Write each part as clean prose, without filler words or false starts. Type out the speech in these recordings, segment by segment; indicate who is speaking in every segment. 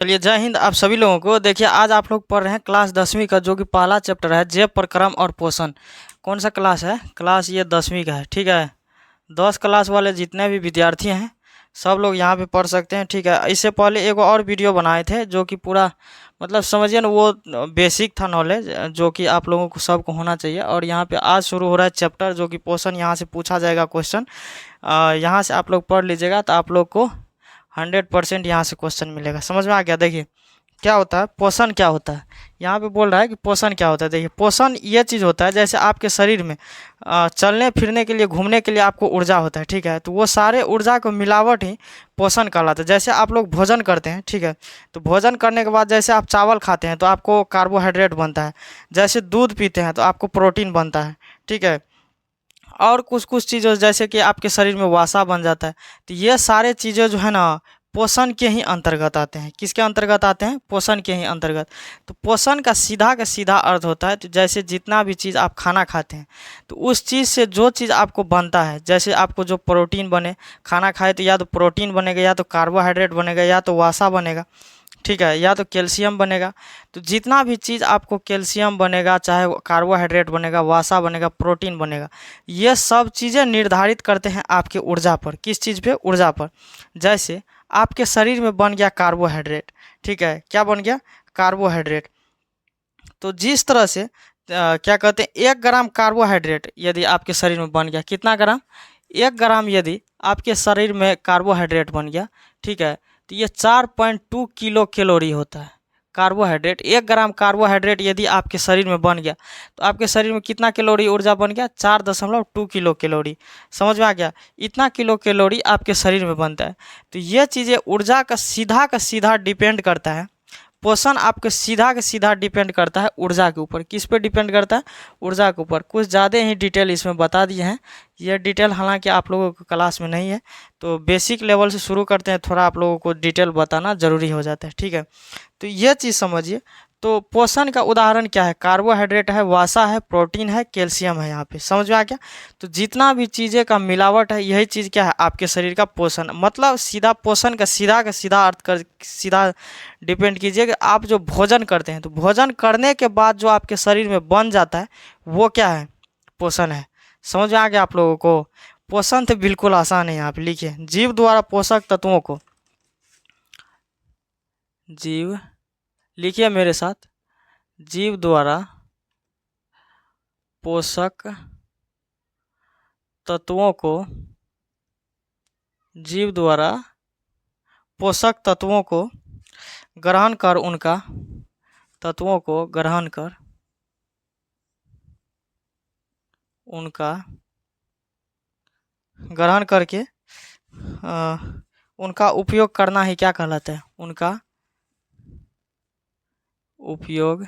Speaker 1: चलिए, जय हिंद आप सभी लोगों को। देखिए, आज आप लोग पढ़ रहे हैं क्लास 10वीं का, जो कि पहला चैप्टर है जैव प्रक्रम और पोषण। कौन सा क्लास है? क्लास ये 10वीं का है। ठीक है, 10 क्लास वाले जितने भी विद्यार्थी हैं सब लोग यहाँ पे पढ़ सकते हैं। ठीक है, इससे पहले एक और वीडियो बनाए थे जो कि पूरा मतलब समझिए ना, वो बेसिक था नॉलेज, जो कि आप लोगों को सबको होना चाहिए। और यहाँ पे आज शुरू हो रहा है चैप्टर जो कि पोषण। यहाँ से पूछा जाएगा क्वेश्चन, यहाँ से आप लोग पढ़ लीजिएगा तो आप लोग को 100% यहाँ से क्वेश्चन मिलेगा। समझ में आ गया? देखिए क्या होता है पोषण, क्या होता है। यहाँ पे बोल रहा है कि पोषण क्या होता है। देखिए, पोषण ये चीज़ होता है जैसे आपके शरीर में चलने फिरने के लिए, घूमने के लिए आपको ऊर्जा होता है। ठीक है, तो वो सारे ऊर्जा को मिलावट ही पोषण कहलाता है। जैसे आप लोग भोजन करते हैं, ठीक है, तो भोजन करने के बाद जैसे आप चावल खाते हैं तो आपको कार्बोहाइड्रेट बनता है। जैसे दूध पीते हैं तो आपको प्रोटीन बनता है। ठीक है, और कुछ कुछ चीज़ें जैसे कि आपके शरीर में वसा बन जाता है। तो ये सारे चीज़ें जो है ना, पोषण के ही अंतर्गत आते हैं। किसके अंतर्गत आते हैं? पोषण के ही अंतर्गत। तो पोषण का सीधा अर्थ होता है, तो जैसे जितना भी चीज़ आप खाना खाते हैं तो उस चीज़ से जो चीज़ आपको बनता है, जैसे आपको जो प्रोटीन बने, खाना खाए तो या तो प्रोटीन बनेगा, या तो कार्बोहाइड्रेट बनेगा, या तो वसा बनेगा। ठीक है, या तो कैल्शियम बनेगा। तो जितना भी चीज़ आपको कैल्शियम बनेगा, चाहे कार्बोहाइड्रेट बनेगा, वसा बनेगा, प्रोटीन बनेगा, ये सब चीज़ें निर्धारित करते हैं आपके ऊर्जा पर। किस चीज़ पे? ऊर्जा पर। जैसे आपके शरीर में बन गया कार्बोहाइड्रेट। ठीक है, क्या बन गया? कार्बोहाइड्रेट। तो जिस तरह से क्या कहते हैं, 1 ग्राम कार्बोहाइड्रेट यदि आपके शरीर में बन गया, कितना ग्राम? 1 ग्राम यदि आपके शरीर में कार्बोहाइड्रेट बन गया, ठीक है, तो ये 4.2 किलो कैलोरी होता है कार्बोहाइड्रेट। 1 ग्राम कार्बोहाइड्रेट यदि आपके शरीर में बन गया तो आपके शरीर में कितना कैलोरी ऊर्जा बन गया? 4.2 किलो कैलोरी। समझ में आ गया? इतना किलो कैलोरी आपके शरीर में बनता है। तो ये चीज़ें ऊर्जा का सीधा डिपेंड करता है। पोषण आपके सीधा डिपेंड करता है ऊर्जा के ऊपर। किस पे डिपेंड करता है? ऊर्जा के ऊपर। कुछ ज़्यादा ही डिटेल इसमें बता दिए हैं। यह डिटेल हालांकि आप लोगों को क्लास में नहीं है, तो बेसिक लेवल से शुरू करते हैं, थोड़ा आप लोगों को डिटेल बताना ज़रूरी हो जाता है। ठीक है, तो ये चीज़ समझिए। तो पोषण का उदाहरण क्या है? कार्बोहाइड्रेट है, वसा है, प्रोटीन है, कैल्शियम है। यहाँ पे समझ में आ गया? तो जितना भी चीज़ें का मिलावट है, यही चीज़ क्या है? आपके शरीर का पोषण। मतलब सीधा पोषण का सीधा अर्थ कर सीधा डिपेंड कीजिए कि आप जो भोजन करते हैं, तो भोजन करने के बाद जो आपके शरीर में बन जाता है वो क्या है? पोषण है। समझ में आ गया आप लोगों को? पोषण तो बिल्कुल आसान है। यहाँ पे लिखिए, जीव द्वारा पोषक तत्वों को, जीव, लिखिए मेरे साथ, जीव द्वारा पोषक तत्वों को, जीव द्वारा पोषक तत्वों को ग्रहण कर, उनका तत्वों को ग्रहण कर, उनका ग्रहण करके उनका उपयोग करना ही क्या कहलाता है? उनका उपयोग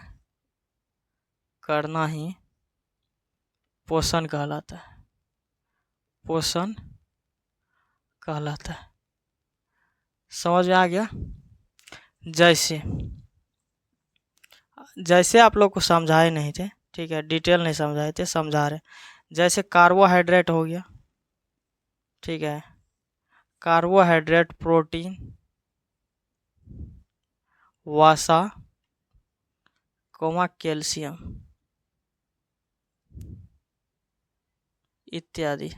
Speaker 1: करना ही पोषण कहलाता है। पोषण कहलाता है। समझ में आ गया? जैसे आप लोग को समझाए नहीं थे, ठीक है, डिटेल नहीं समझाए थे, समझा रहे। जैसे कार्बोहाइड्रेट हो गया, ठीक है, कार्बोहाइड्रेट, प्रोटीन, वसा, कैल्शियम इत्यादि।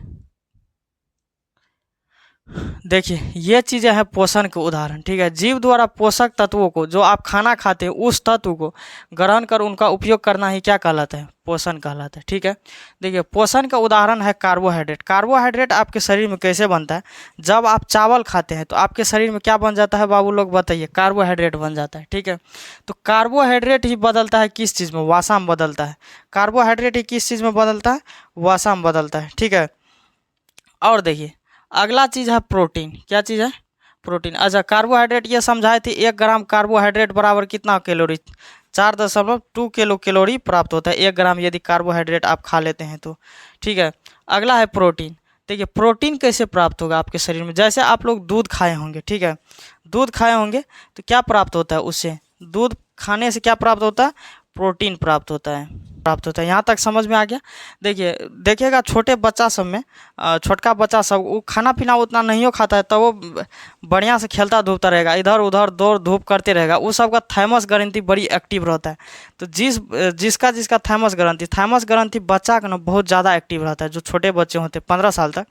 Speaker 1: देखिए, ये चीज़ें हैं पोषण के उदाहरण। ठीक है, जीव द्वारा पोषक तत्वों को, जो आप खाना खाते हैं उस तत्व को ग्रहण कर उनका उपयोग करना ही क्या कहलाता है? पोषण कहलाता है। ठीक है, देखिए पोषण का उदाहरण है कार्बोहाइड्रेट। कार्बोहाइड्रेट आपके शरीर में कैसे बनता है? जब आप चावल खाते हैं तो आपके शरीर में क्या बन जाता है बाबू लोग बताइए? कार्बोहाइड्रेट बन जाता है। ठीक है, तो कार्बोहाइड्रेट ही बदलता है किस चीज़ में? वसा में बदलता है। कार्बोहाइड्रेट ही किस चीज़ में बदलता है? वसा में बदलता है। ठीक है, और देखिए अगला चीज़ है प्रोटीन। क्या चीज़ है? प्रोटीन। अच्छा, कार्बोहाइड्रेट ये समझाए थे, 1 ग्राम कार्बोहाइड्रेट बराबर कितना कैलोरी? 4.2 किलो कैलोरी प्राप्त होता है 1 ग्राम यदि कार्बोहाइड्रेट आप खा लेते हैं तो। ठीक है, अगला है प्रोटीन। देखिए प्रोटीन कैसे प्राप्त होगा आपके शरीर में? जैसे आप लोग दूध खाए होंगे, ठीक है, दूध खाए होंगे तो क्या प्राप्त होता है उससे? दूध खाने से क्या प्राप्त होता है? प्रोटीन प्राप्त होता है। प्राप्त होता है। यहाँ तक समझ में आ गया। देखिए देखिएगा छोटे बच्चा सब में छोटका बच्चा सब वो खाना पीना उतना नहीं हो खाता है, तो वो बढ़िया से खेलता धूपता रहेगा, इधर उधर दौड़ धूप करते रहेगा, उस सब का थाइमस ग्रंथि बड़ी एक्टिव रहता है। तो जिसका जिसका थाइमस ग्रंथि बच्चा का ना बहुत ज़्यादा एक्टिव रहता है, जो छोटे बच्चे होते हैं 15 साल तक,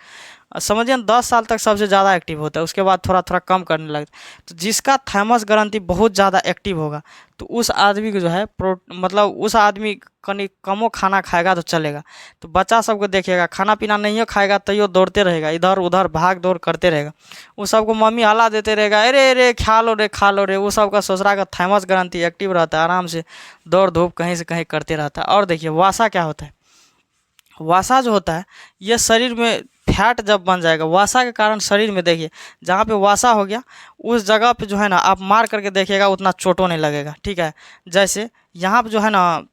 Speaker 1: समझिए 10 साल तक सबसे ज़्यादा एक्टिव होता है, उसके बाद थोड़ा थोड़ा कम करने लगता है। तो जिसका थाइमस ग्रंथि बहुत ज़्यादा एक्टिव होगा तो उस आदमी को जो है मतलब उस आदमी कहीं कमो खाना खाएगा तो चलेगा। तो बच्चा सबको देखिएगा खाना पीना नहीं खाएगा तो यो दौड़ते रहेगा, इधर उधर भाग दौड़ करते रहेगा, उस सबको मम्मी हला देते रहेगा, अरे अरे खा लो रे खा लो रे, वो सबका ससुरा का थाइमस ग्रंथि एक्टिव रहता है, आराम से दौड़ धूप कहीं से कहीं करते रहता है। और देखिए वासा क्या होता है, वासा जो होता है ये शरीर में फैट जब बन जाएगा, वासा के कारण शरीर में देखिए जहाँ पे वासा हो गया उस जगह पे जो है ना आप मार करके देखिएगा उतना चोटों नहीं लगेगा। ठीक है, जैसे यहाँ पे जो है ना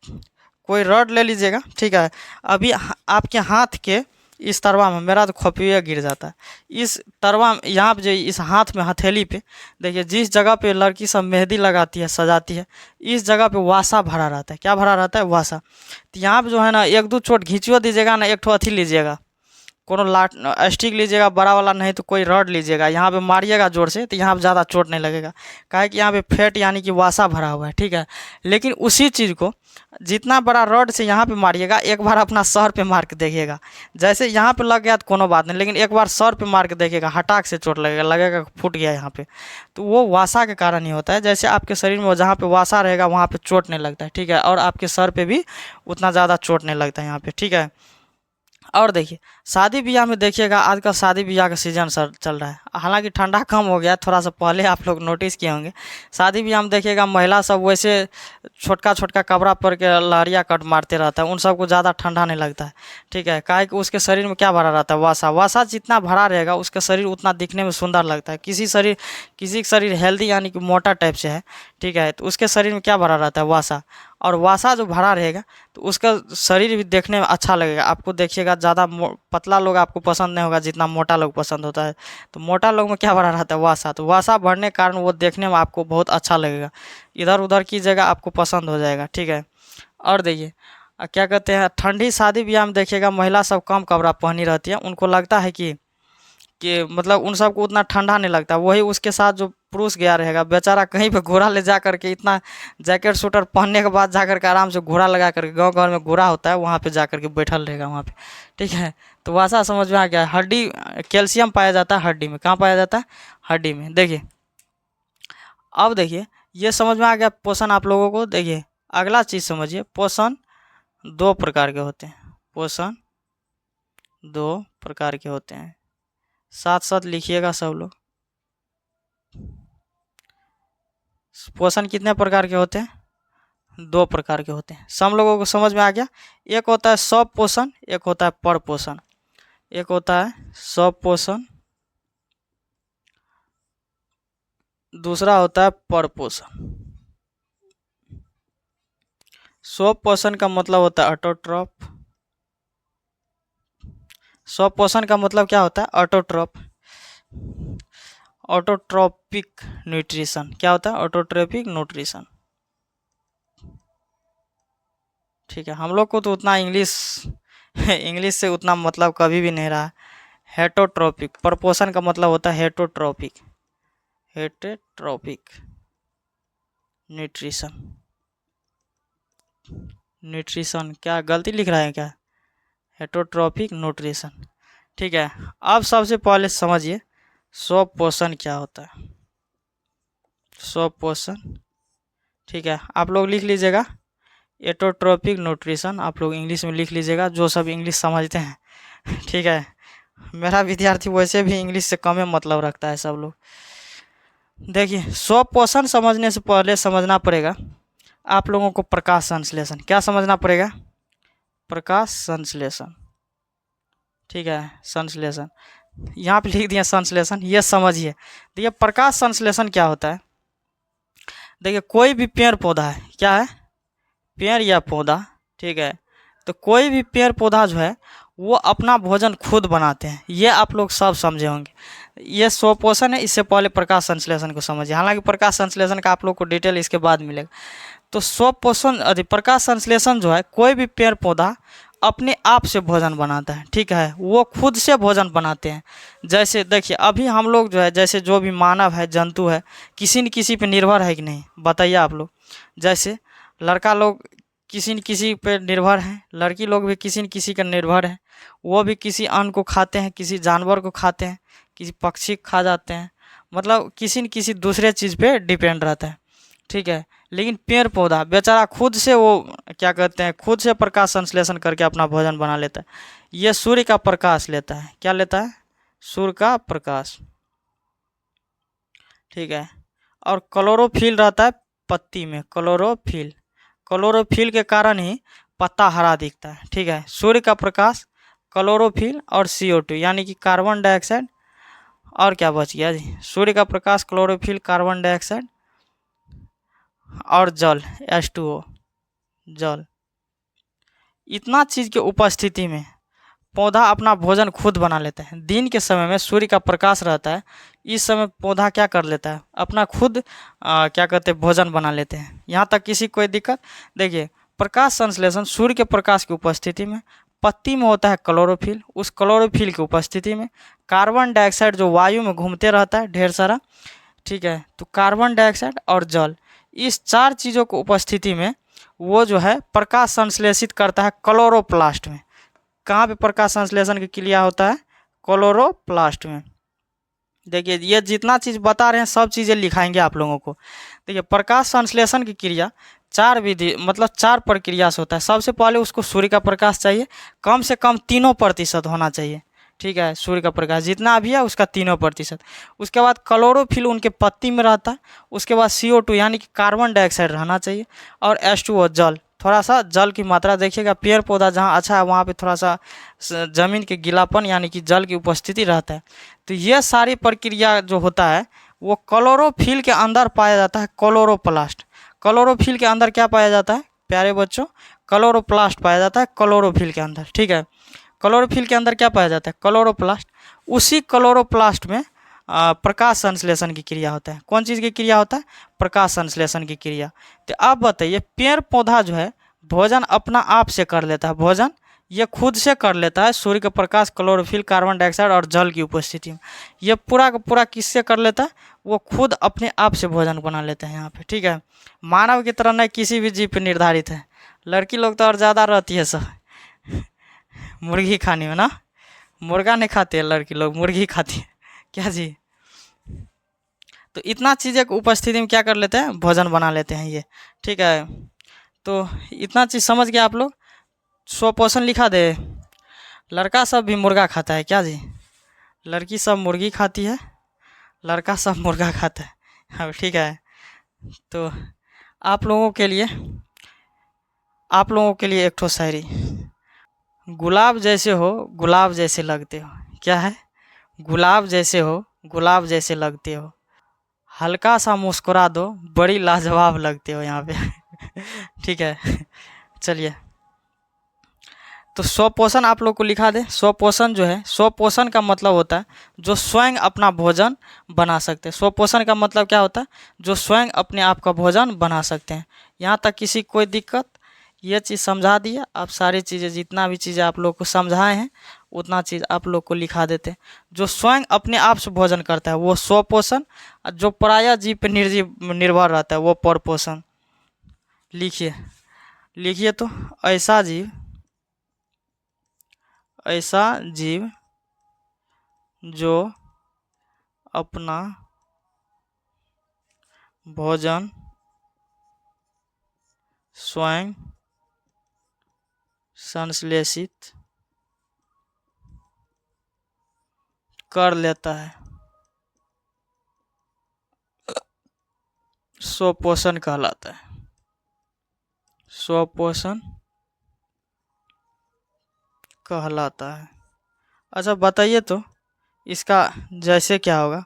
Speaker 1: कोई रड ले लीजिएगा, ठीक है, अभी आपके हाथ के इस तरवा में, मेरा तो खोपड़िया गिर जाता है, इस तरवा में यहाँ पे जो इस हाथ में हथेली पे देखिए जिस जगह पे लड़की सब मेहंदी लगाती है सजाती है, इस जगह पे वासा भरा रहता है। क्या भरा रहता है? वासा। तो यहाँ पे जो है ना एक दो चोट घींचियो दीजिएगा ना, एक ठो अथी लीजिएगा, कोनो लाट स्टिक लीजिएगा बड़ा वाला, नहीं तो कोई रड लीजिएगा, यहाँ पे मारिएगा जोर से तो यहाँ पे ज़्यादा चोट नहीं लगेगा, काहे कि यहाँ पे फैट यानी कि वासा भरा हुआ है। ठीक है, लेकिन उसी चीज़ को जितना बड़ा रड से यहाँ पे मारिएगा, एक बार अपना सर पे मार के देखिएगा, जैसे यहाँ पे लग गया तो कोनो बात नहीं, लेकिन एक बार सर पे मार के देखिएगा हटाक से चोट लगेगा फूट गया यहाँ पे। तो वो वासा के कारण ही होता है। जैसे आपके शरीर में जहाँ पे वासा रहेगा वहाँ पे चोट नहीं लगता है। ठीक है, और आपके सर पे भी उतना ज़्यादा चोट नहीं लगता है यहाँ पे। ठीक है, और देखिए शादी ब्याह में देखिएगा आजकल शादी ब्याह का सीजन सर चल रहा है, हालांकि ठंडा कम हो गया थोड़ा सा, पहले आप लोग नोटिस किए होंगे शादी ब्याह में देखिएगा महिला सब वैसे छोटका छोटका कपड़ा पर के लहरिया कट मारते रहता है, उन सबको ज़्यादा ठंडा नहीं लगता है। ठीक है, काहे कि उसके शरीर में क्या भरा रहता है? वासा। वासा जितना भरा रहेगा उसका शरीर उतना दिखने में सुंदर लगता है। किसी का शरीर हेल्दी यानी कि मोटा टाइप से है, ठीक है, तो उसके शरीर में क्या भरा रहता है? वासा। और वासा जो भरा रहेगा तो उसका शरीर भी देखने में अच्छा लगेगा आपको। देखिएगा ज़्यादा पतला लोग आपको पसंद नहीं होगा जितना मोटा लोग पसंद होता है, तो मोटा लोग में क्या भरा रहता है? वासा। तो वासा भरने के कारण वो देखने में आपको बहुत अच्छा लगेगा, इधर उधर की जगह आपको पसंद हो जाएगा। ठीक है, और देखिए क्या कहते हैं, ठंडी शादी ब्याह में देखिएगा महिला सब कम कपड़ा पहनी रहती है, उनको लगता है कि मतलब उन सबको उतना ठंडा नहीं लगता। वही उसके साथ जो पुरुष गया रहेगा बेचारा कहीं पे घोड़ा ले जा करके, इतना जैकेट स्वेटर पहनने के बाद जा करके आराम से घोड़ा लगा करके, गांव घर में घोड़ा होता है वहाँ पे जा करके बैठल रहेगा वहाँ पे। ठीक है, तो वैसा समझ में आ गया। हड्डी, कैल्शियम पाया जाता है हड्डी में। कहाँ पाया जाता है? हड्डी में। देखिए अब देखिए ये समझ में आ गया पोषण आप लोगों को। देखिए अगला चीज़ समझिए, पोषण दो प्रकार के होते हैं। पोषण दो प्रकार के होते हैं, साथ साथ लिखिएगा सब लोग। पोषण कितने प्रकार के होते हैं? दो प्रकार के होते हैं। सब लोगों को समझ में आ गया। एक होता है सब पोषण, एक होता है पर पोषण। एक होता है सब पोषण, दूसरा होता है पर पोषण। सब पोषण का मतलब होता है ऑटोट्रॉफ। सब पोषण का मतलब क्या होता है? Autotroph, autotrophic nutrition. क्या होता है? Autotrophic nutrition. ठीक है, हम लोग को तो उतना इंग्लिश से उतना मतलब कभी भी नहीं रहा। हेटोट्रॉपिक, पर पोषण का मतलब होता है हेटोट्रॉपिक, हेटेट्रॉपिक न्यूट्रिशन। न्यूट्रिशन क्या गलती लिख रहा है क्या? Heterotrophic nutrition. ठीक है, अब सबसे पहले समझिए सब पोषण क्या होता है। सब पोषण, ठीक है, आप लोग लिख लीजिएगा एटोट्रॉपिक न्यूट्रिशन, आप लोग इंग्लिश में लिख लीजिएगा जो सब इंग्लिश समझते हैं। ठीक है, मेरा विद्यार्थी वैसे भी इंग्लिश से कम मतलब रखता है सब लोग। देखिए सब पोषण समझने से पहले समझना पड़ेगा आप लोगों को प्रकाश संश्लेषण। क्या समझना पड़ेगा? प्रकाश संश्लेषण। ठीक है, संश्लेषण यहाँ पे लिख दिया संश्लेषण, ये समझिए। देखिए प्रकाश संश्लेषण क्या होता है? देखिए कोई भी पेड़ पौधा है, क्या है? पेड़ या पौधा। ठीक है, तो कोई भी पेड़ पौधा जो है वो अपना भोजन खुद बनाते हैं, ये आप लोग सब समझे होंगे। ये सब पोषण है, इससे पहले प्रकाश संश्लेषण को समझिए। हालांकि प्रकाश संश्लेषण का आप लोग को डिटेल इसके बाद मिलेगा। तो स्वपोषण प्रकाश संश्लेषण जो है, कोई भी पेड़ पौधा अपने आप से भोजन बनाता है, ठीक है, वो खुद से भोजन बनाते हैं। जैसे देखिए अभी हम लोग जो है, जैसे जो भी मानव है, जंतु है, किसी न किसी पे निर्भर है कि नहीं, बताइए आप लोग। जैसे लड़का लोग किसी न किसी पे निर्भर हैं, लड़की लोग भी किसी न किसी का निर्भर है, वो भी किसी अन्न को खाते हैं, किसी जानवर को खाते हैं, किसी पक्षी को खा जाते हैं, मतलब किसी न किसी दूसरे चीज़ पे डिपेंड रहता है, ठीक है। लेकिन पेड़ पौधा बेचारा खुद से वो क्या कहते हैं, खुद से प्रकाश संश्लेषण करके अपना भोजन बना लेता है। ये सूर्य का प्रकाश लेता है, क्या लेता है, सूर्य का प्रकाश, ठीक है। और क्लोरोफिल रहता है पत्ती में, क्लोरोफिल, क्लोरोफिल के कारण ही पत्ता हरा दिखता है, ठीक है। सूर्य का प्रकाश, क्लोरोफिल और CO2 यानी कि कार्बन डाइऑक्साइड, और क्या बच गया जी, सूर्य का प्रकाश, क्लोरोफिल, कार्बन डाइऑक्साइड और जल, H2O, जल। इतना चीज़ के उपस्थिति में पौधा अपना भोजन खुद बना लेता है। दिन के समय में सूर्य का प्रकाश रहता है, इस समय पौधा क्या कर लेता है, अपना खुद क्या कहते हैं, भोजन बना लेते हैं। यहाँ तक किसी कोई दिक्कत। देखिए प्रकाश संश्लेषण सूर्य के प्रकाश की उपस्थिति में, पत्ती में होता है क्लोरोफिल, उस क्लोरोफिल की उपस्थिति में कार्बन डाइऑक्साइड जो वायु में घूमते रहता है ढेर सारा, ठीक है, तो कार्बन डाइऑक्साइड और जल, इस चार चीज़ों को उपस्थिति में वो जो है प्रकाश संश्लेषित करता है क्लोरोप्लास्ट में। कहाँ पे प्रकाश संश्लेषण की क्रिया होता है, क्लोरोप्लास्ट में। देखिए ये जितना चीज़ बता रहे हैं सब चीज़ें लिखाएंगे आप लोगों को। देखिए प्रकाश संश्लेषण की क्रिया चार विधि मतलब चार प्रक्रिया से होता है। सबसे पहले उसको सूर्य का प्रकाश चाहिए, कम से कम 3% होना चाहिए, ठीक है, सूर्य का प्रकाश जितना भी है उसका 3%। उसके बाद क्लोरोफिल उनके पत्ती में रहता है, उसके बाद CO2 यानी कि कार्बन डाइऑक्साइड रहना चाहिए, और H2O जल, थोड़ा सा जल की मात्रा देखिएगा, पेड़ पौधा जहाँ अच्छा है वहाँ पे थोड़ा सा ज़मीन के गीलापन यानी कि जल की उपस्थिति रहता है। तो ये सारी प्रक्रिया जो होता है वो क्लोरोफिल के अंदर पाया जाता है, क्लोरोप्लास्ट। क्लोरोफिल के अंदर क्या पाया जाता है प्यारे बच्चों, क्लोरोप्लास्ट पाया जाता है क्लोरोफिल के अंदर, ठीक है। क्लोरोफिल के अंदर क्या पाया जाता है, क्लोरोप्लास्ट। उसी क्लोरोप्लास्ट में प्रकाश संश्लेषण की क्रिया होता है। कौन चीज़ की क्रिया होता है, प्रकाश संश्लेषण की क्रिया। तो अब बताइए पेड़ पौधा जो है भोजन अपना आप से कर लेता है, भोजन ये खुद से कर लेता है सूर्य का प्रकाश, क्लोरोफिल, कार्बन डाइऑक्साइड और जल की उपस्थिति में। ये पूरा का पूरा किससे कर लेता है, वो खुद अपने आप से भोजन बना लेते हैं यहाँ पे, ठीक है। मानव की तरह नहीं किसी भी जीव पे निर्धारित है। लड़की लोग तो और ज़्यादा रहती है सब मुर्गी खाने में ना, मुर्गा नहीं खाते हैं लड़की लोग, मुर्गी खाती है, क्या जी। तो इतना चीज़ें की उपस्थिति में क्या कर लेते हैं, भोजन बना लेते हैं ये, ठीक है। तो इतना चीज़ समझ गए आप लोग। स्वपोषण लिखा दे। लड़का सब भी मुर्गा खाता है क्या जी, लड़की सब मुर्गी खाती है, लड़का सब मुर्गा खाता है, हाँ ठीक है। तो आप लोगों के लिए एक ठो शायरी। गुलाब जैसे हो गुलाब जैसे लगते हो, क्या है, गुलाब जैसे हो गुलाब जैसे लगते हो, हल्का सा मुस्कुरा दो बड़ी लाजवाब लगते हो यहाँ पे ठीक है। चलिए तो स्वपोषण आप लोग को लिखा दे। स्वपोषण जो है, स्वपोषण का मतलब होता है जो स्वयं अपना भोजन बना सकते हैं। स्वपोषण का मतलब क्या होता है, जो स्वयं अपने आप का भोजन बना सकते हैं। यहाँ तक किसी कोई दिक्कत, ये चीज़ समझा दिया। आप सारी चीज़ें जितना भी चीज़ें आप लोग को समझाए हैं उतना चीज़ आप लोग को लिखा देते हैं। जो स्वयं अपने आप से भोजन करता है वो स्वपोषण, जो पराया जीव पे निर्भर रहता है वो परपोषण। लिखिए तो, ऐसा जीव जो अपना भोजन स्वयं संश्लेषित कर लेता है स्वपोषण कहलाता है। स्वपोषण कहलाता है। अच्छा बताइए तो इसका जैसे क्या होगा,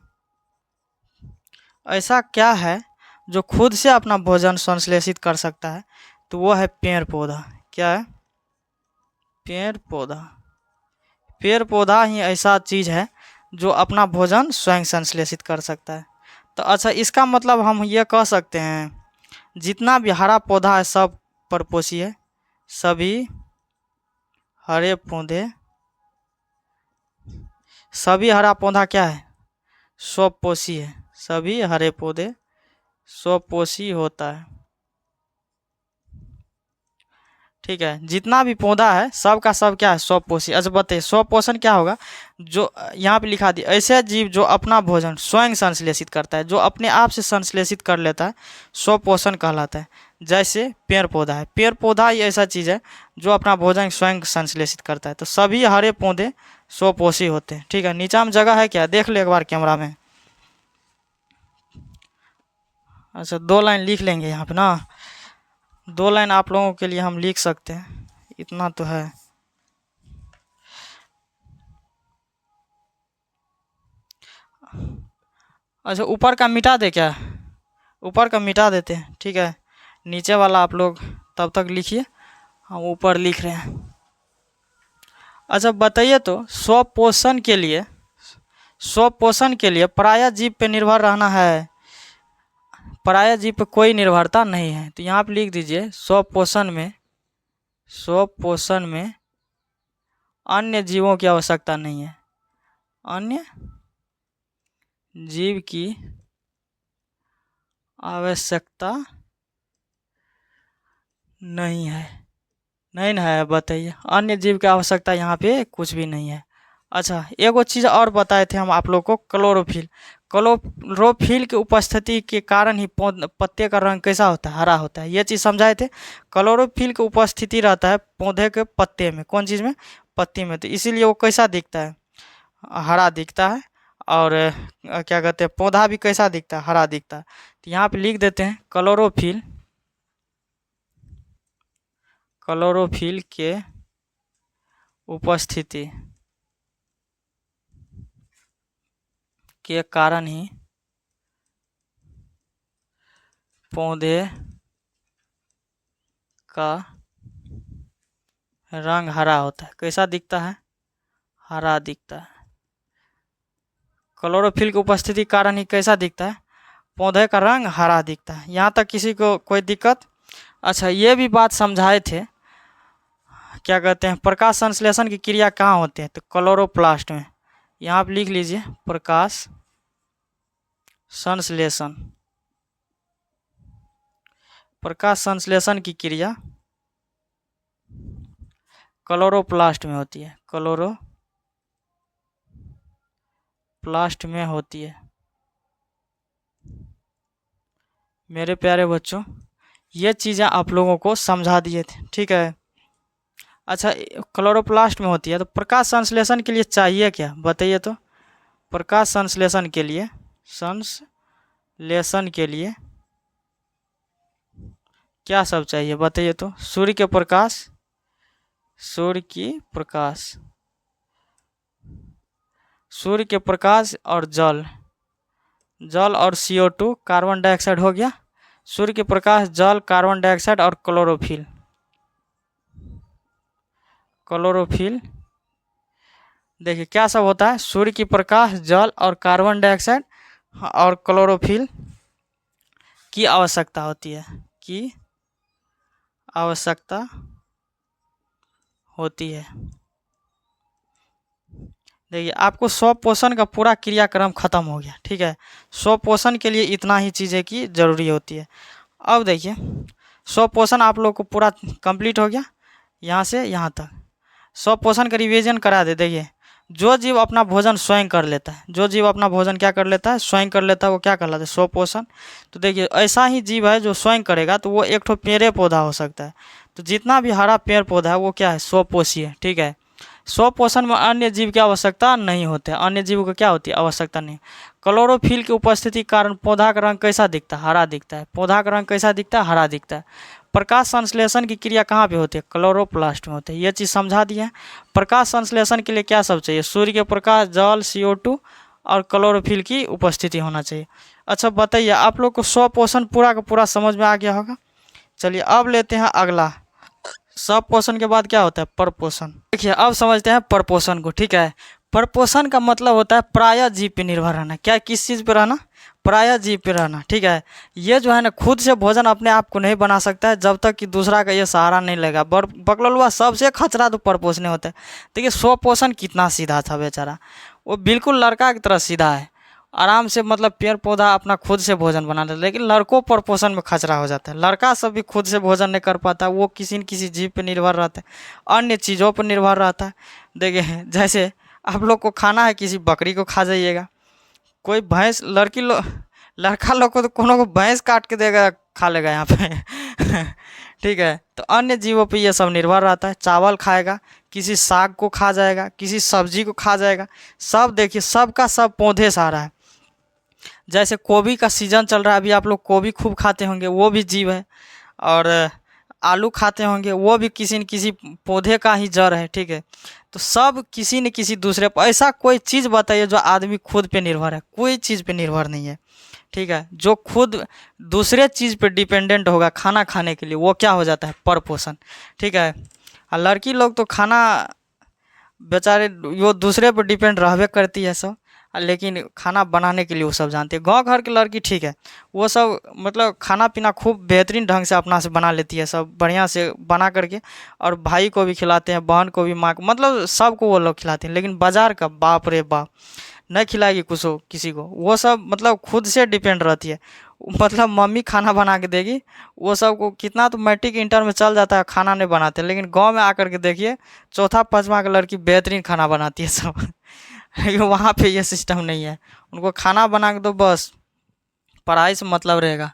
Speaker 1: ऐसा क्या है जो खुद से अपना भोजन संश्लेषित कर सकता है, तो वो है पेड़ पौधा। क्या है, पेड़ पौधा। पेड़ पौधा ही ऐसा चीज़ है जो अपना भोजन स्वयं संश्लेषित कर सकता है। तो अच्छा इसका मतलब हम ये कह सकते हैं, जितना भी हरा पौधा है सब परपोषी है। सभी हरे पौधे, सभी हरा पौधा क्या है? स्वपोषी है। सभी हरे पौधे स्वपोषी होता है। ठीक है, जितना भी पौधा है सब का सब क्या है? स्वपोषी। अच्छा बताइए स्वपोषण क्या होगा? जो यहाँ पे लिखा दिया, ऐसे जीव जो अपना भोजन स्वयं संश्लेषित करता है, जो अपने आप से संश्लेषित कर लेता है, स्वपोषण कहलाता है। जैसे पेड़ पौधा है, पेड़ पौधा ही ऐसा चीज़ है जो अपना भोजन स्वयं संश्लेषित करता है। तो सभी हरे पौधे स्वपोषी होते हैं। ठीक है, नीचा में जगह है क्या? देख ले एक बार कैमरा में। अच्छा 2 लाइन लिख लेंगे यहाँ पे ना, 2 लाइन आप लोगों के लिए हम लिख सकते हैं, इतना तो है। अच्छा ऊपर का मिटा दे क्या? ऊपर का मिटा देते हैं। ठीक है, नीचे वाला आप लोग तब तक लिखिए, हम ऊपर लिख रहे हैं। अच्छा बताइए तो स्वपोषण के लिए, स्वपोषण के लिए पराया जीव पे निर्भर रहना है? पराया जीव पे कोई निर्भरता नहीं है। तो यहाँ पे लिख दीजिए स्वपोषण में, स्वपोषण में अन्य जीवों की आवश्यकता नहीं है। अन्य जीव की आवश्यकता नहीं है। नहीं ना है? बताइए, अन्य जीव की आवश्यकता यहाँ पे कुछ भी नहीं है। अच्छा एगो चीज़ और बताए थे हम आप लोग को, क्लोरोफिल। क्लोरोफिल की उपस्थिति के कारण ही पत्ते का रंग कैसा होता है? हरा होता है। ये चीज़ समझाए थे। क्लोरोफिल की उपस्थिति रहता है पौधे के पत्ते में। कौन चीज़ में? पत्ती में। तो इसीलिए वो कैसा दिखता है? हरा दिखता है। और क्या कहते हैं, पौधा भी कैसा दिखता है? हरा दिखता है। तो यहाँ पे लिख देते हैं क्लोरोफिल, क्लोरोफिल के उपस्थिति के कारण ही पौधे का रंग हरा होता है। कैसा दिखता है? हरा दिखता है। क्लोरोफिल की उपस्थिति के कारण ही कैसा दिखता है? पौधे का रंग हरा दिखता है। यहाँ तक किसी को कोई दिक्कत? अच्छा ये भी बात समझाए थे, क्या कहते हैं, प्रकाश संश्लेषण की क्रिया कहाँ होती है? तो क्लोरोप्लास्ट में। यहाँ पे लिख लीजिए प्रकाश संश्लेषण, प्रकाश संश्लेषण की क्रिया क्लोरोप्लास्ट में होती है। क्लोरोप्लास्ट में होती है। मेरे प्यारे बच्चों ये चीज़ें आप लोगों को समझा दिए थे। ठीक है, अच्छा क्लोरोप्लास्ट में होती है। तो प्रकाश संश्लेषण के लिए चाहिए क्या? बताइए तो। प्रकाश संश्लेषण के लिए, संश्लेषण के लिए क्या सब चाहिए? बताइए तो। सूर्य के प्रकाश, सूर्य की प्रकाश, सूर्य के प्रकाश और जल, जल और CO2 कार्बन डाइऑक्साइड हो गया। सूर्य के प्रकाश, जल, कार्बन डाइऑक्साइड और क्लोरोफिल। क्लोरोफिल देखिए क्या सब होता है? सूर्य की प्रकाश, जल और कार्बन डाइऑक्साइड और क्लोरोफिल की आवश्यकता होती है, की आवश्यकता होती है। देखिए आपको स्वपोषण का पूरा क्रियाक्रम खत्म हो गया। ठीक है, स्वपोषण के लिए इतना ही चीज़ें की जरूरी होती है। अब देखिए स्वपोषण आप लोग को पूरा कंप्लीट हो गया यहाँ से यहाँ तक। स्वपोषण का रिवीजन करा दे। देखिए जो जीव अपना भोजन स्वयं कर लेता है, जो जीव अपना भोजन क्या कर लेता है? स्वयं कर लेता है, वो क्या कहलाता है? स्वपोषण। तो देखिए ऐसा ही जीव है जो स्वयं करेगा तो वो एक ठो पेड़ पौधा हो सकता है। तो जितना भी हरा पेड़ पौधा है वो क्या है? स्वपोषी है। ठीक है, स्वपोषण में अन्य जीव की आवश्यकता नहीं होती है। अन्य जीव को क्या होती है? आवश्यकता नहीं। क्लोरोफिल की उपस्थिति के कारण पौधा का रंग कैसा दिखता है? हरा दिखता है। पौधा का रंग कैसा दिखता है? हरा दिखता है। प्रकाश संश्लेषण की क्रिया कहाँ पे होती है? क्लोरोप्लास्ट में होती है। ये चीज़ समझा दिया है। प्रकाश संश्लेषण के लिए क्या सब चाहिए? सूर्य के प्रकाश, जल, CO2 और क्लोरोफिल की उपस्थिति होना चाहिए। अच्छा बताइए आप लोग को स्वपोषण पूरा का पूरा समझ में आ गया होगा। चलिए अब लेते हैं अगला। स्वपोषण के बाद क्या होता है? परपोषण। देखिए अब समझते हैं परपोषण को। ठीक है, परपोषण का मतलब होता है प्राय जीव पे निर्भर रहना। क्या? किस चीज़ पे रहना? पराया जीव पे रहना, ठीक है। ये जो है ना खुद से भोजन अपने आप को नहीं बना सकता है जब तक कि दूसरा का ये सहारा नहीं लेगा। बकलोलवा सबसे खचरा तो परपोषण होता है। देखिए स्वपोषण कितना सीधा था बेचारा, वो बिल्कुल लड़का की तरह सीधा है, आराम से मतलब पेड़ पौधा अपना खुद से भोजन बना लेता है। लेकिन लड़कों पर पोषण में खचरा हो जाता है। लड़का सब भी खुद से भोजन नहीं कर पाता, वो किसी न किसी जीव पर निर्भर रहता है, अन्य चीज़ों पर निर्भर रहता है। देखिए जैसे आप लोग को खाना है, किसी बकरी को खा जाइएगा, कोई भैंस लड़का लोग को तो कोनो को भैंस काट के देगा, खा लेगा यहाँ पे ठीक है। तो अन्य जीवों पे ये सब निर्भर रहता है। चावल खाएगा, किसी साग को खा जाएगा, किसी सब्जी को खा जाएगा। सब देखिए सबका सब पौधे से आ रहा है। जैसे गोभी का सीजन चल रहा है अभी, आप लोग गोभी खूब खाते होंगे, वो भी जीव है। और आलू खाते होंगे, वो भी किसी न किसी पौधे का ही जड़ है, ठीक है। तो सब किसी न किसी दूसरे पर, ऐसा कोई चीज़ बताइए जो आदमी खुद पे निर्भर है? कोई चीज़ पे निर्भर नहीं है, ठीक है। जो खुद दूसरे चीज़ पे डिपेंडेंट होगा खाना खाने के लिए, वो क्या हो जाता है? परपोषण, ठीक है। और लड़की लोग तो खाना बेचारे वो दूसरे पर डिपेंड रहबे करती है सब, लेकिन खाना बनाने के लिए वो सब जानती है। गांव घर की लड़की ठीक है, वो सब मतलब खाना पीना खूब बेहतरीन ढंग से अपना से बना लेती है, सब बढ़िया से बना करके, और भाई को भी खिलाते हैं, बहन को भी, माँ को, मतलब सबको वो लोग खिलाते हैं। लेकिन बाजार का बाप रे बाप, नहीं खिलाएगी कुछ किसी को, वो सब मतलब खुद से डिपेंड रहती है। मतलब मम्मी खाना बना के देगी, वो सब को कितना तो मैट्रिक इंटर में चल जाता है, खाना नहीं बनाते। लेकिन गांव में आकर के देखिए, चौथा पाँचवा का लड़की बेहतरीन खाना बनाती है सब लेकिन वहाँ पे ये सिस्टम नहीं है, उनको खाना बना के दो बस, पढ़ाई से मतलब रहेगा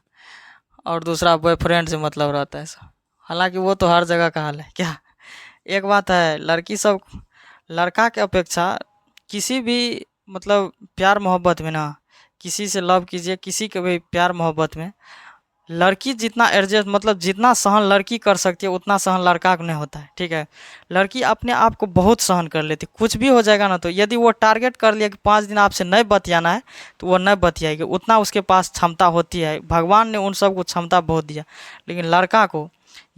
Speaker 1: और दूसरा बॉयफ्रेंड से मतलब रहता है सब। हालांकि वो तो हर जगह का हाल है क्या। एक बात है, लड़की सब लड़का के अपेक्षा किसी भी मतलब प्यार मोहब्बत में ना, किसी से लव कीजिए, किसी के भी प्यार मोहब्बत में लड़की जितना एडजस्ट मतलब जितना सहन लड़की कर सकती है उतना सहन लड़का को नहीं होता है, ठीक है। लड़की अपने आप को बहुत सहन कर लेती, कुछ भी हो जाएगा ना, तो यदि वो टारगेट कर लिया कि 5 दिन आपसे नहीं बतियाना है, तो वो नहीं बतियाएगी, उतना उसके पास क्षमता होती है। भगवान ने उन सबको क्षमता बहुत दिया। लेकिन लड़का को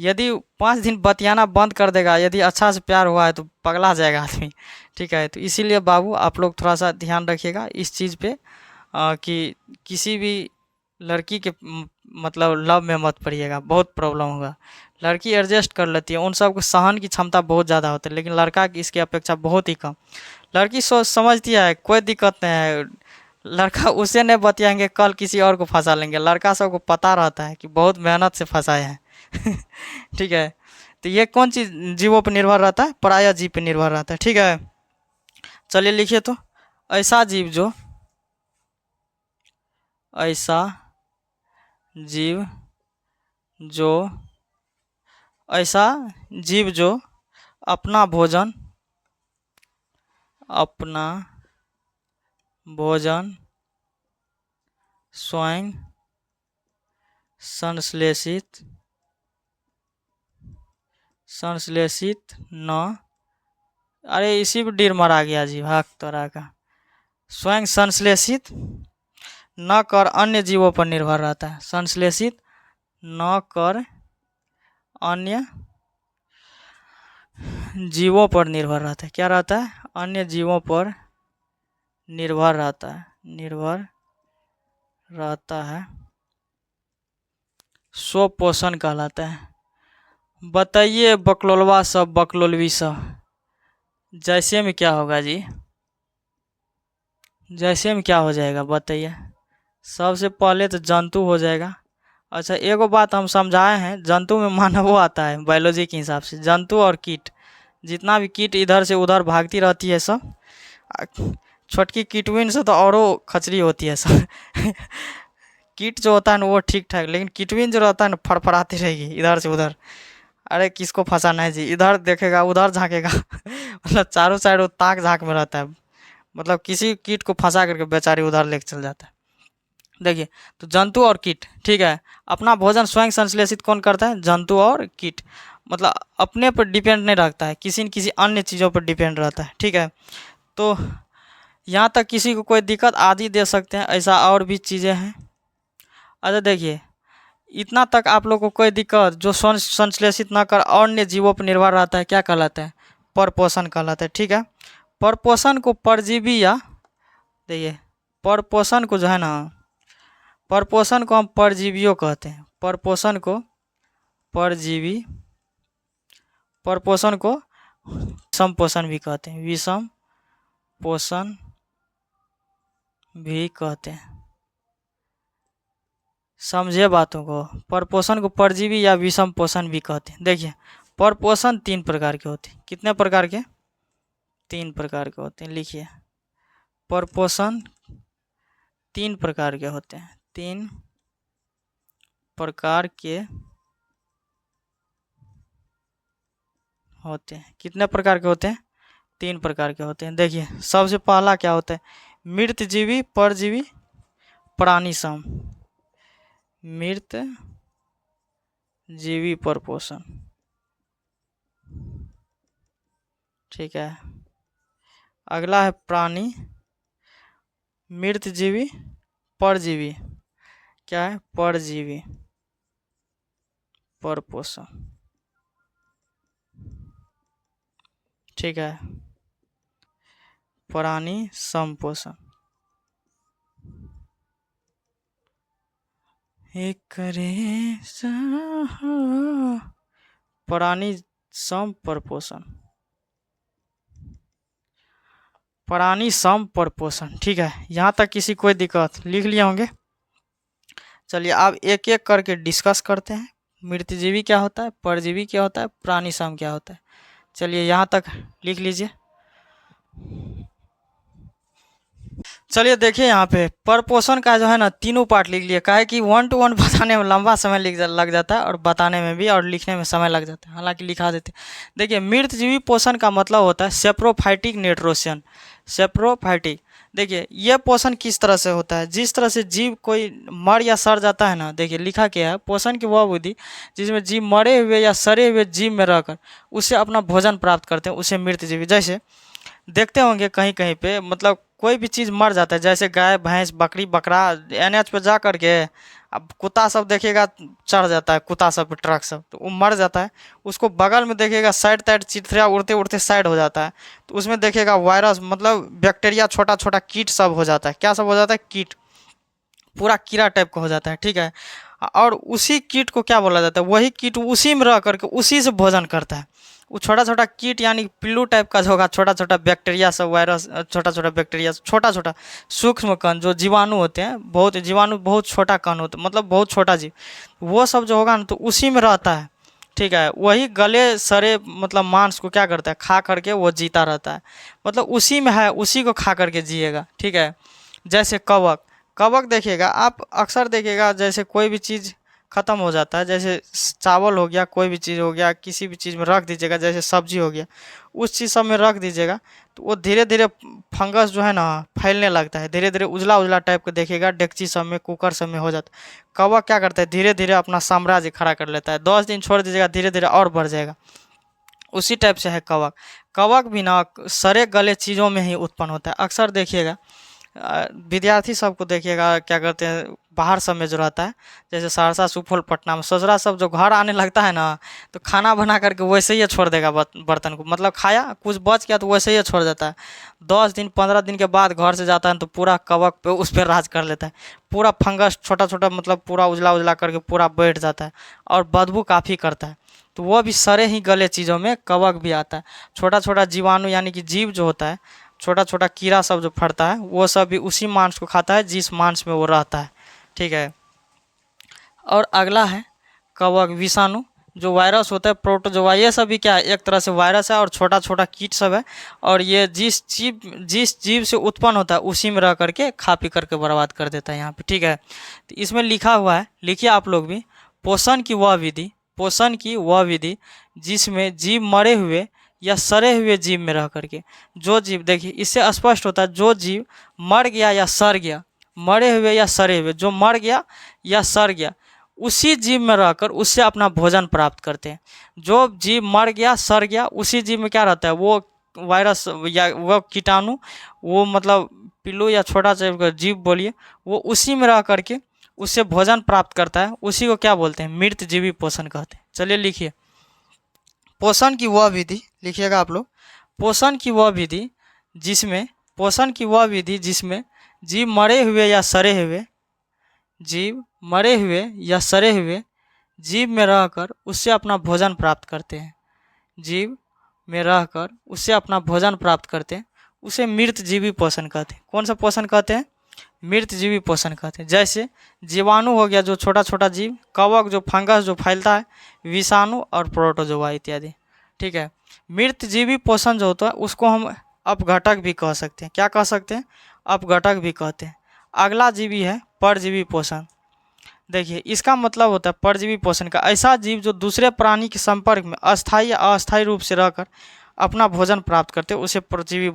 Speaker 1: यदि 5 दिन बतियाना बंद कर देगा, यदि अच्छा से प्यार हुआ है, तो पगला जाएगा आदमी, ठीक है। तो इसीलिए बाबू आप लोग थोड़ा सा ध्यान रखिएगा इस चीज़ पे, कि किसी भी लड़की के मतलब लव में मत पड़िएगा, बहुत प्रॉब्लम होगा। लड़की एडजस्ट कर लेती है, उन सब को सहन की क्षमता बहुत ज़्यादा होती है, लेकिन लड़का की इसकी अपेक्षा बहुत ही कम। लड़की सोच समझती है कोई दिक्कत नहीं है, लड़का उसे नहीं बतियाएंगे, कल किसी और को फंसा लेंगे। लड़का सबको पता रहता है कि बहुत मेहनत से फंसाए हैं ठीक है। तो ये कौन चीज़ जीवों पर निर्भर रहता है? पराया जीव पर निर्भर रहता है, ठीक है। चलिए लिखिए तो, ऐसा जीव जो ऐसा जीव जो ऐसा जीव जो अपना भोजन स्वयं संश्लेषित न, अरे इसी पर डीर मरा गया जी, हक तरह का। स्वयं संश्लेषित न कर अन्य जीवों पर निर्भर रहता है। संश्लेषित न कर अन्य जीवों पर निर्भर रहता है। क्या रहता है? अन्य जीवों पर निर्भर रहता है, स्वपोषण कहलाता है। बताइए बकलोलवा सब, बकलोलवी सब, जैसे में क्या होगा जी? जैसे में क्या हो जाएगा बताइए? सबसे पहले तो जंतु हो जाएगा। अच्छा एगो बात हम समझाए हैं, जंतु में मानवो आता है बायोलॉजी के हिसाब से। जंतु और कीट, जितना भी कीट इधर से उधर भागती रहती है सब, छोटकी कीटविन से तो औरों खचरी होती है सब कीट जो होता है ना वो ठीक ठाक, लेकिन कीटविन जो रहता है ना फड़फड़ाती रहेगी इधर से उधर। अरे किसको फंसाना है जी, इधर देखेगा उधर झाँकेगा मतलब चारों साइड वो ताक झाँक में रहता है, मतलब किसी कीट को फंसा करके बेचारी उधर लेके चल जाता है। देखिए तो जंतु और कीट, ठीक है। अपना भोजन स्वयं संश्लेषित कौन करता है? जंतु और कीट। मतलब अपने पर डिपेंड नहीं रखता है, किसी न किसी अन्य चीज़ों पर डिपेंड रहता है, ठीक है। तो यहाँ तक किसी को कोई दिक्कत आदि दे सकते हैं, ऐसा और भी चीज़ें हैं। अच्छा देखिए इतना तक आप लोग को कोई दिक्कत, जो संश्लेषित न कर अन्य जीवों पर निर्भर रहता है, क्या कहलाता है? परपोषण कहलाता है, ठीक है। परपोषण को परजीवी या देखिए परपोषण को जो है ना परपोषण को हम परजीवियों कहते हैं। परपोषण को परजीवी, परपोषण को विषम पोषण भी कहते हैं। विषम पोषण भी कहते हैं। समझे बातों को। परपोषण को परजीवी या विषम पोषण भी कहते हैं। देखिए परपोषण 3 प्रकार के होते हैं। कितने प्रकार के? 3 प्रकार के होते हैं। लिखिए परपोषण 3 प्रकार के होते हैं। 3 प्रकार के होते हैं। कितने प्रकार के होते हैं? 3 प्रकार के होते हैं। देखिए सबसे पहला क्या होता है? मृतजीवी परजीवी प्राणी सम। मृत जीवी परपोषण, ठीक है। अगला है प्राणी मृतजीवी परजीवी, क्या है? परजीवी परपोषण, ठीक है। प्राणी समपोषण, प्राणी सम परपोषण, प्राणी सम परपोषण, ठीक है। यहाँ तक किसी कोई दिक्कत? लिख लिए होंगे। चलिए अब एक एक करके डिस्कस करते हैं। मृतजीवी क्या होता है, परजीवी क्या होता है, प्राणी सम क्या होता है। चलिए यहाँ तक लिख लीजिए। चलिए देखिए यहाँ पे परपोषण का जो है ना तीनों पार्ट लिख लिए। काहे कि 1 to 1 बताने में लंबा समय लग जाता है और बताने में भी और लिखने में समय लग जाता है, हालांकि लिखा देते हैं। देखिए मृतजीवी पोषण का मतलब होता है सेप्रोफाइटिक न्यूट्रिशन। सेप्रोफाइटिक, देखिए ये पोषण किस तरह से होता है? जिस तरह से जीव कोई मर या सड़ जाता है ना, देखिए लिखा क्या है, पोषण की वह विधि जिसमें जीव मरे हुए या सड़े हुए जीव में रहकर उससे अपना भोजन प्राप्त करते हैं, उसे मृतजीवी। जैसे देखते होंगे कहीं कहीं पे, मतलब कोई भी चीज़ मर जाता है, जैसे गाय भैंस बकरी बकरा NH पे जा करके, अब कुत्ता सब देखिएगा चढ़ जाता है, कुत्ता सब पे ट्रक सब, तो वो मर जाता है। उसको बगल में देखिएगा साइड साइड चिथड़ा उड़ते उड़ते साइड हो जाता है, तो उसमें देखिएगा वायरस मतलब बैक्टीरिया छोटा छोटा कीट सब हो जाता है। क्या सब हो जाता है? कीट, पूरा कीड़ा टाइप का हो जाता है, ठीक है। और उसी कीट को क्या बोला जाता है? वही कीट उसी में रह करके उसी से भोजन करता है। वो छोटा छोटा कीट यानी पिल्लू टाइप का जो होगा, छोटा छोटा बैक्टीरिया सब, वायरस, छोटा छोटा बैक्टीरिया, छोटा छोटा सूक्ष्म कण जो जीवाणु होते हैं, बहुत जीवाणु बहुत छोटा कण होता है, मतलब बहुत छोटा जीव, वो सब जो होगा ना तो उसी में रहता है, ठीक है। वही गले सड़े मतलब मांस को क्या करता है? खा करके वो जीता रहता है, मतलब उसी में है, उसी को खा करके जिएगा, ठीक है। जैसे कवक, कवक देखिएगा आप अक्सर देखिएगा, जैसे कोई भी चीज़ ख़त्म हो जाता है, जैसे चावल हो गया, कोई भी चीज़ हो गया, किसी भी चीज़ में रख दीजिएगा, जैसे सब्जी हो गया, उस चीज़ सब में रख दीजिएगा तो वो धीरे धीरे फंगस जो है ना फैलने लगता है, धीरे धीरे उजला उजला टाइप का देखिएगा, डेगची सब में कुकर सब में हो जाता है। कवक क्या करता है? धीरे धीरे अपना साम्राज्य खड़ा कर लेता है। 10 दिन छोड़ दीजिएगा, धीरे धीरे और बढ़ जाएगा। उसी टाइप से है कवक। कवक भी ना सड़े गले चीज़ों में ही उत्पन्न होता है। अक्सर देखिएगा विद्यार्थी सबको देखिएगा क्या करते हैं, बाहर सब में जो रहता है, जैसे सहरसा सुपौल पटना में ससुरा सब जो घर आने लगता है ना, तो खाना बना करके वैसे ही छोड़ देगा बर्तन को, मतलब खाया कुछ बच गया तो वैसे ही छोड़ देता है। 10 दिन 15 दिन के बाद घर से जाता है तो पूरा कवक पे उस पर राज कर लेता है, पूरा फंगस छोटा छोटा मतलब पूरा उजला उजला करके पूरा बैठ जाता है और बदबू काफ़ी करता है। तो वो भी सड़े ही गले चीज़ों में कवक भी आता है। छोटा छोटा जीवाणु यानी कि जीव जो होता है, छोटा छोटा कीड़ा सब जो फटता है, वो सब भी उसी मांस को खाता है जिस मांस में वो रहता है, ठीक है। और अगला है कवक विषाणु, जो वायरस होता है, प्रोटोजोआ, ये सब भी क्या है? एक तरह से वायरस है और छोटा छोटा कीट सब है, और ये जिस जीव से उत्पन्न होता है उसी में रह करके खा पी करके बर्बाद कर देता है यहाँ पे, ठीक है। तो इसमें लिखा हुआ है, लिखिए आप लोग भी, पोषण की वह विधि, पोषण की वह विधि जिसमें जीव मरे हुए या सड़े हुए जीव में रह करके, जो जीव, देखिए इससे स्पष्ट होता है, जो जीव मर गया या सड़ गया, मरे हुए या सड़े हुए, जो मर गया या सड़ गया उसी जीव में रहकर उससे अपना भोजन प्राप्त करते हैं। जो जीव मर गया सड़ गया उसी जीव में क्या रहता है? वो वायरस या वो कीटाणु, वो मतलब पिल्लू या छोटा सा जीव बोलिए, वो उसी में रह करके उससे भोजन प्राप्त करता है, उसी को क्या बोलते हैं? मृतजीवी पोषण कहते हैं। चलिए लिखिए, पोषण की वह विधि, लिखिएगा आप लोग, पोषण की वह विधि जिसमें, पोषण की वह विधि जिसमें जीव मरे हुए या सड़े हुए जीव मरे हुए या सड़े हुए जीव में रहकर उससे अपना भोजन प्राप्त करते हैं। जीव में रहकर उससे अपना भोजन प्राप्त करते हैं, उसे मृत जीवी पोषण कहते हैं। कौन सा पोषण कहते हैं? मृत जीवी पोषण कहते हैं। जैसे जीवाणु हो गया जो छोटा छोटा जीव, कवक जो फंगस जो फैलता है, विषाणु और प्रोटोजोआ इत्यादि। ठीक है, मृत जीवी पोषण जो होता है उसको हम अपघटक भी कह सकते हैं। क्या कह सकते हैं? अपघटक भी कहते हैं। अगला जीवी है परजीवी पोषण। देखिए इसका मतलब होता है परजीवी पोषण का ऐसा जीव जो दूसरे प्राणी के संपर्क में अस्थायी या अस्थायी रूप से रहकर अपना भोजन प्राप्त करते हैं, उसे परजीवी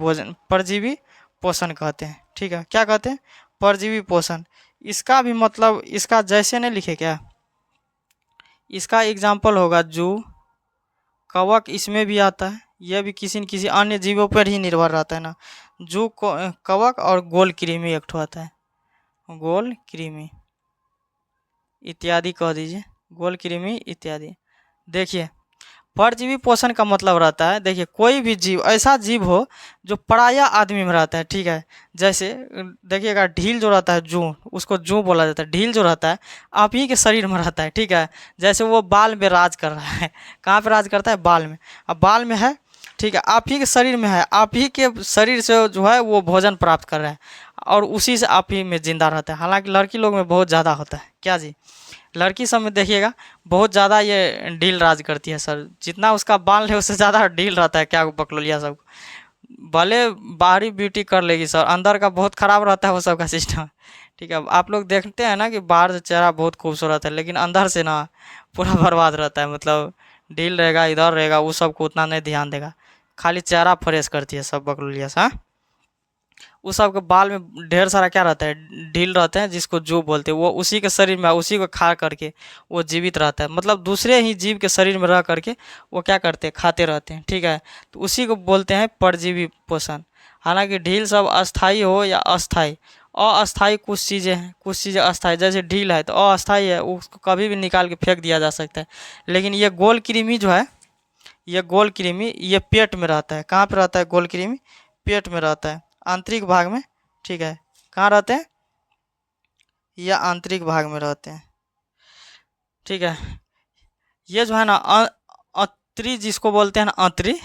Speaker 1: पोषण कहते हैं। ठीक है, क्या कहते हैं? परजीवी पोषण। इसका भी मतलब इसका जैसे नहीं लिखे क्या, इसका एग्जाम्पल होगा जू, कवक इसमें भी आता है। यह भी किसी न किसी अन्य जीवों पर ही निर्भर रहता है ना। जू, कवक और गोल कृमि एक ठो आता है, गोल कृमि इत्यादि कह दीजिए, गोल कृमि इत्यादि। देखिए परजीवी पोषण का मतलब रहता है, देखिए कोई भी जीव ऐसा जीव हो जो पराया आदमी में रहता है। ठीक है, जैसे देखिएगा ढील जो रहता है जू, उसको जू बोला जाता है। ढील जो रहता है आप ही के शरीर में रहता है। ठीक है, जैसे वो बाल में राज कर रहा है। कहाँ पे राज करता है? बाल में। अब बाल में है, ठीक है, आप ही के शरीर में है, आप ही के शरीर से जो है वो भोजन प्राप्त कर रहा है और उसी से आप ही में जिंदा रहता है। हालांकि लड़की लोग में बहुत ज़्यादा होता है। क्या जी? लड़की सब में देखिएगा बहुत ज़्यादा ये ढील राज करती है सर, जितना उसका बाल है उससे ज़्यादा ढील रहता है। क्या बकलोलिया सब भले बाहरी ब्यूटी कर लेगी सर, अंदर का बहुत ख़राब रहता है वो सब का सिस्टम। ठीक है, आप लोग देखते हैं ना कि बाहर से चेहरा बहुत खूबसूरत है लेकिन अंदर से ना पूरा बर्बाद रहता है। मतलब ढील रहेगा, इधर रहेगा, वो सब को उतना नहीं ध्यान देगा, खाली चेहरा फ्रेश करती है सब बकलोलिया सा। उस सब के बाल में ढेर सारा क्या रहता है? ढील रहते हैं, जिसको जू बोलते हैं। वो उसी के शरीर में उसी को खा करके वो जीवित रहता है। मतलब दूसरे ही जीव के शरीर में रह करके वो क्या करते हैं? खाते रहते हैं। ठीक है, तो उसी को बोलते हैं परजीवी पोषण। हालांकि ढील सब अस्थाई हो या अस्थाई, अस्थाई कुछ चीज़ें हैं, कुछ चीज़ें अस्थाई। जैसे ढील है तो अस्थाई है, उसको कभी भी निकाल के फेंक दिया जा सकता है। लेकिन ये गोल कृमि जो है, ये गोल कृमि ये पेट में रहता है। कहाँ पे रहता है गोल कृमि? पेट में रहता है, आंतरिक भाग में। ठीक है, कहाँ रहते हैं? ये आंतरिक भाग में रहते हैं। ठीक है, ये जो है ना अंतरी जिसको बोलते हैं ना, अंतरी,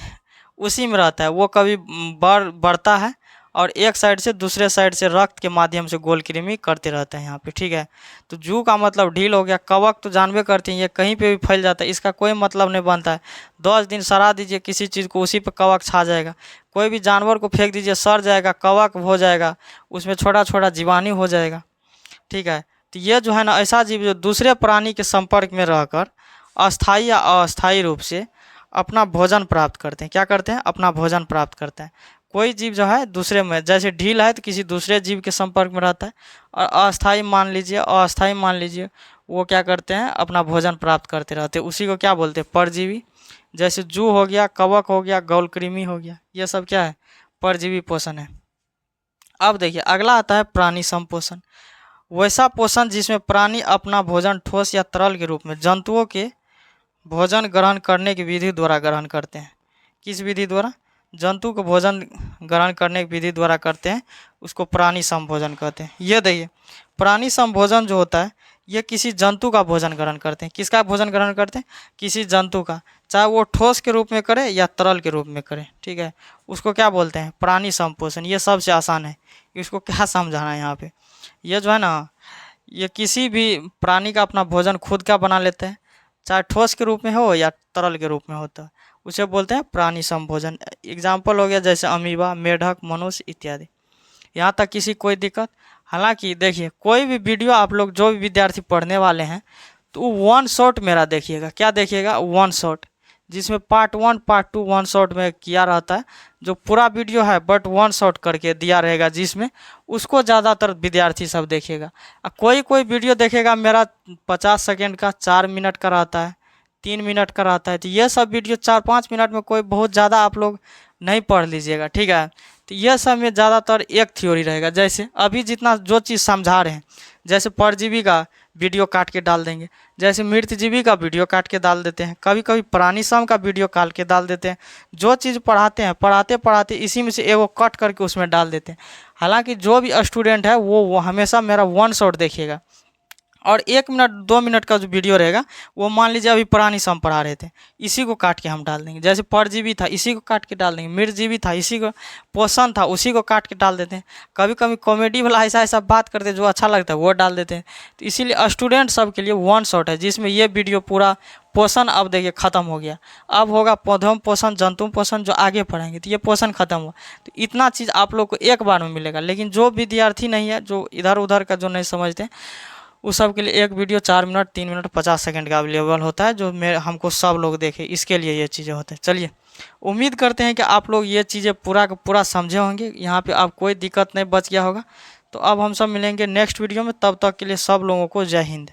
Speaker 1: उसी में रहता है। वो कभी बढ़ता है और एक साइड से दूसरे साइड से रक्त के माध्यम से गोल कृमि करते रहते हैं यहाँ पे। ठीक है, तो जू का मतलब ढील हो गया। कवक तो जानबे करते हैं ये कहीं पे भी फैल जाता है, इसका कोई मतलब नहीं बनता है। 10 दिन सड़ा दीजिए किसी चीज़ को, उसी पे कवक छा जाएगा। कोई भी जानवर को फेंक दीजिए, सड़ जाएगा, कवक हो जाएगा, उसमें छोटा छोटा जीवाणु हो जाएगा। ठीक है, तो ये जो है ना ऐसा जीव जो दूसरे प्राणी के संपर्क में रहकर अस्थायी या अस्थायी रूप से अपना भोजन प्राप्त करते हैं। क्या करते हैं? अपना भोजन प्राप्त करते हैं। कोई जीव जो है दूसरे में, जैसे ढील है तो किसी दूसरे जीव के संपर्क में रहता है, और अस्थायी मान लीजिए वो क्या करते हैं? अपना भोजन प्राप्त करते रहते हैं। उसी को क्या बोलते हैं? परजीवी। जैसे जू हो गया, कवक हो गया, गौल कृमि हो गया, ये सब क्या है? परजीवी पोषण है। अब देखिए अगला आता है प्राणी संपोषण। वैसा पोषण जिसमें प्राणी अपना भोजन ठोस या तरल के रूप में जंतुओं के भोजन ग्रहण करने की विधि द्वारा ग्रहण करते हैं। किस विधि द्वारा? जंतु को भोजन ग्रहण करने की विधि द्वारा करते हैं, उसको प्राणी संभोजन कहते हैं। ये देखिए प्राणी संभोजन जो होता है ये किसी जंतु का भोजन ग्रहण करते हैं। किसका भोजन ग्रहण करते हैं? किसी जंतु का, चाहे वो ठोस के रूप में करे या तरल के रूप में करे। ठीक है, उसको क्या बोलते हैं? प्राणी संपोषण। ये सबसे आसान है, इसको क्या समझाना है यहाँ पे। ये जो है ना ये किसी भी प्राणी का अपना भोजन खुद का बना लेते हैं, चाहे ठोस के रूप में हो या तरल के रूप में होता है, उसे बोलते हैं प्राणी संभोजन। एग्जाम्पल हो गया जैसे अमीबा, मेढक, मनुष्य इत्यादि। यहाँ तक किसी कोई दिक्कत? हालांकि देखिए कोई भी वीडियो आप लोग जो भी विद्यार्थी पढ़ने वाले हैं तो वन शॉट मेरा देखिएगा। क्या देखिएगा? वन शॉट, जिसमें पार्ट 1 पार्ट 2 वन शॉट में किया रहता है। जो पूरा वीडियो है बट वन शॉट करके दिया रहेगा, जिसमें उसको ज़्यादातर विद्यार्थी सब देखेगा। कोई कोई वीडियो देखेगा मेरा 50 सेकेंड का, 4 मिनट का रहता है, 3 मिनट का रहता है। तो ये सब वीडियो 4-5 मिनट में कोई बहुत ज़्यादा आप लोग नहीं पढ़ लीजिएगा। ठीक है, तो ये सब में ज़्यादातर एक थ्योरी रहेगा। जैसे अभी जितना जो चीज़ समझा रहे हैं, जैसे परजीवी का वीडियो काट के डाल देंगे, जैसे मृतजीवी का वीडियो काट के डाल देते हैं, कभी कभी प्राणी सम का वीडियो काट के डाल देते हैं। जो चीज़ पढ़ाते हैं पढ़ाते पढ़ाते इसी में से एगो कट करके उसमें डाल देते हैं। हालांकि जो भी स्टूडेंट है वो हमेशा मेरा वन शॉट देखिएगा। और 1 मिनट 2 मिनट का जो वीडियो रहेगा वो मान लीजिए अभी पुरानी सम पढ़ा रहे थे, इसी को काट के हम डाल देंगे। जैसे परजीवी था इसी को काट के डाल देंगे, मृतजीवी था इसी को, पोषण था उसी को काट के डाल देते हैं। कभी कभी कॉमेडी वाला ऐसा ऐसा बात करते हैं जो अच्छा लगता है वो डाल देते हैं। तो इसीलिए स्टूडेंट सब के लिए वन शॉट है, जिसमें ये वीडियो पूरा पोषण अब देखिए ख़त्म हो गया। अब होगा पौधों पोषण, जंतु पोषण, जो आगे पढ़ेंगे तो ये पोषण खत्म हुआ। तो इतना चीज़ आप लोग को एक बार में मिलेगा। लेकिन जो विद्यार्थी नहीं है, जो इधर उधर का जो नहीं समझते, उस सब के लिए एक वीडियो 4 मिनट 3 मिनट 50 सेकंड का अवेलेबल होता है, जो मेरे हमको सब लोग देखे, इसके लिए ये चीज़ें होते हैं। चलिए, उम्मीद करते हैं कि आप लोग ये चीज़ें पूरा का पूरा समझे होंगे, यहाँ पे अब कोई दिक्कत नहीं बच गया होगा। तो अब हम सब मिलेंगे नेक्स्ट वीडियो में, तब तक के लिए सब लोगों को जय हिंद।